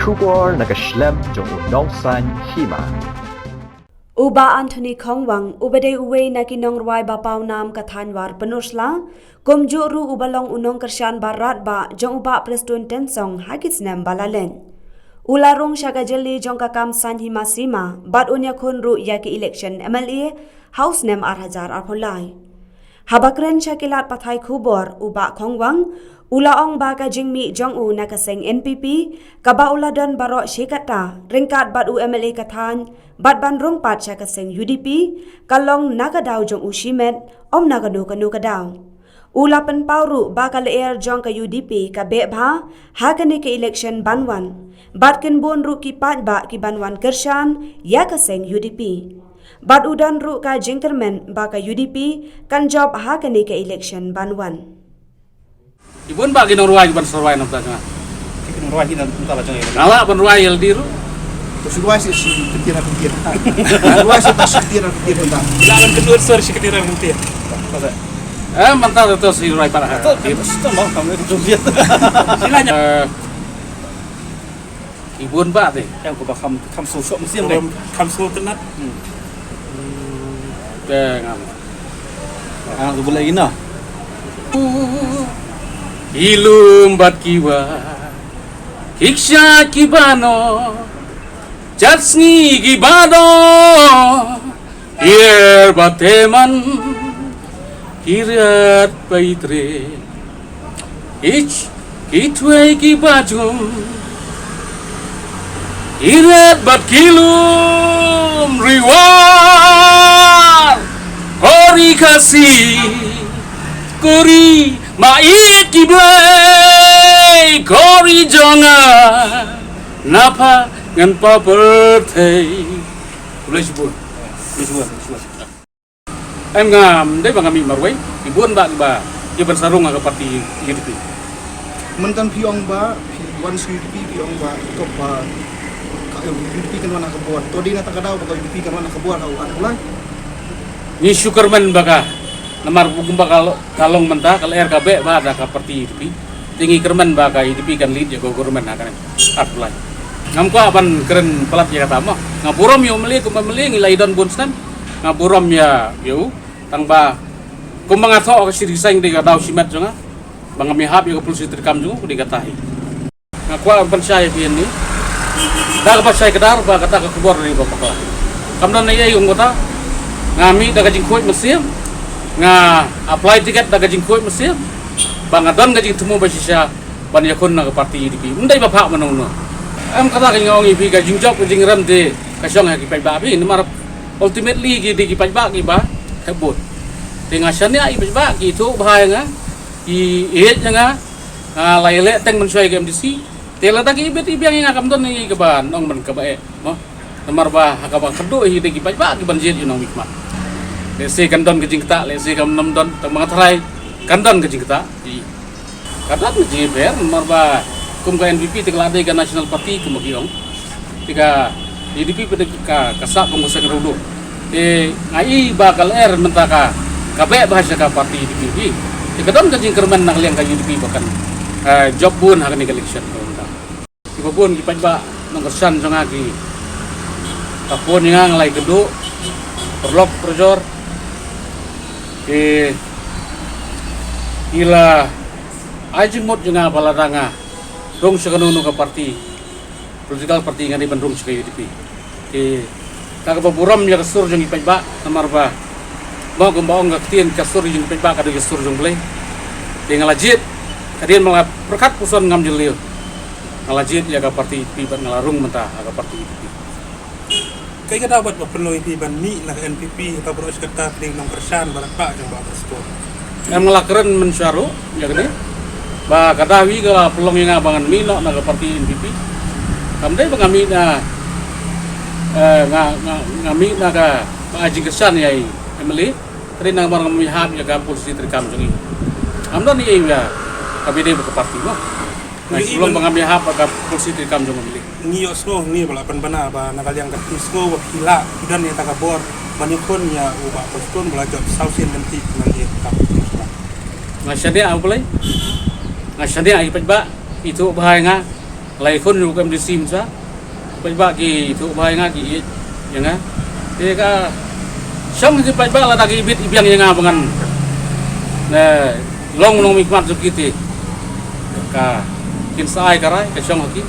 Shubor nakaslem jong unongsan hima. Uba Anthony Khongwang ubade uwe nakinong ruai bapau nam kathanwar penusla komjo ru ubalong unong kersyan barat ba jong uba Preston Tensong hagis nam balalen. Ularong syagajeli jong kakam san hima sima bat unya khun ru yaki election MLA House nem arhajar arpolai. Habakren syakilat pathai khubor uba Khongwang ulaong baga jingmi jong u nakaseng NPP kaba uladon barok syikata ringkat bat u MLA kathan bat bandrung pat syakaseng UDP kalong nakadaw jong u shimet om naganu kanu kadaw. Ula penpauru bakal air jong ka UDP ka bebha hakani ke election banwan bat kenbon ru ki pat ba ki banwan kersyan yakaseng UDP. Bat udan ru ka jingkermen baka UDP kan job hakani ke election banwan. Ibun ba ginong ruway ban sarway nam ta nga. Ginong ruway hinan tala jang ila. Nala ban ruway el diru. To ruway si ketira ketira. Ruway si pas ketira ketira ta. Lawan kedua sor si ketira ketira. Mantap to si ruway para. Itu mau kamu itu lihat. Silanya. Ibun ba te. Yang ko ba kam so sok musim deh. Kam so tenat. Ngam. Aku boleh ina. Ilum bat kiwa Kiksha kibano Jatsni kibano Hier bateman Kirat paitre Ich kitwe kibajum Kirat bat kilum Riwar Kori kasih Kori Mait kiblay kori jonga napa ngan pa birthday boleh sebut em ngam dai bang ami marwai ibun ba ba ye ban sarung aga parti UDP Mentan piong ba wan UDP piong ba to ba UDP kan wana kebuat to dina takadaw ba UDP kan wana kebuat au ulai ni syukurman baka namar bukum bakal kalong mentah kalau RKB ba ada ka parti UDP tinggi kerman ba ka UDP kan lead jago government akan atulai ngam ko aban keren pelat ya kata mah ngaburom yo meli ko meli ngilai don bonstan ngaburom ya yo tang ba kumbang atho ka siri saing de daw simat jonga bang mi hab yo pulsi terkam jonga ko dikatahi ngaku aban saya pian ni da ka saya kedar ba kata ka kubor ni ba pakla kamdan nay yung kota ngami da ka jingkoi mesim nga apply tiket daga jingkoi mesir bangadon ga jing temu basisya ban yakun na parti UDP undai ba phak manong no am kata ka ngong ipi ga jingjok jing ram de ka song ha ki pai ba bi mar ultimately gi de ki pai ba ki ba hebut tinga shan ya i ba ki thu bhai nga i et nga lai le teng man swai ga MDC tela ta ki bet ibyang nga kam don ni ka ba nong man ka ba e mo mar ba ha ka ba kado hi de ki pai ba ki ban jet yunong mikmat lesi kandon ke jingta lesi kam nam don tang mga try kandon ke jingta di kata ke ber marba kum ka NPP tikla de ka national party kum giong tika UDP pada ka kasak pengusaha ngerudu ngai bakal mentaka kabe bahasa ka parti UDP tika don ke jingkerman nak liang ka UDP bahkan job bun hakan ni election ibu bun kipat ba nang kersan sangagi tapon yang ngalai kedu perlok perjor ila ajimot nga palatanga rong sa kanunu ka parti political party nga di bandung sa UDP kakapaburam ya kasur jong ipaiba namar ba mo gumbaong gaktin kasur jong ipaiba kada kasur jong play ngalajit kadian mga perkat puson ngam jelil ngalajit ya ka parti UDP ban ngalarung mentah ka parti UDP Kaya ka dapat mapenuhi piban mi nak NPP atau beros kata ting nong kersan barat pak jang ba sport. Yang ngelakeren mensyaru ya gede. Ba kadawi ka pelong yang abangan mi no naga parti NPP. Kamdai pangami na ngami naga aji kersan yai emeli tri nang barang mi hab ya ka polisi terkam jongi. Amdan ni ya kabide ke parti mo. Nah, sebelum mengambil hak pada polisi terkam jongi emeli. Ngiyo smo ni bala penbana ba nakaliang katis ko wakila dan yang takabor manikon ya uba postun bala job sausin nanti nanti tak. Ngasyade apa lagi? Ngasyade ai pajba itu bahaya nga lai khun ru kam disim sa pai ba ki thu bai nga ki yang nga te ka xong thì pai ba la ta ki bit ibiang yang nga bangan na long mikmat zu kiti ka kin sai karai ka xong ki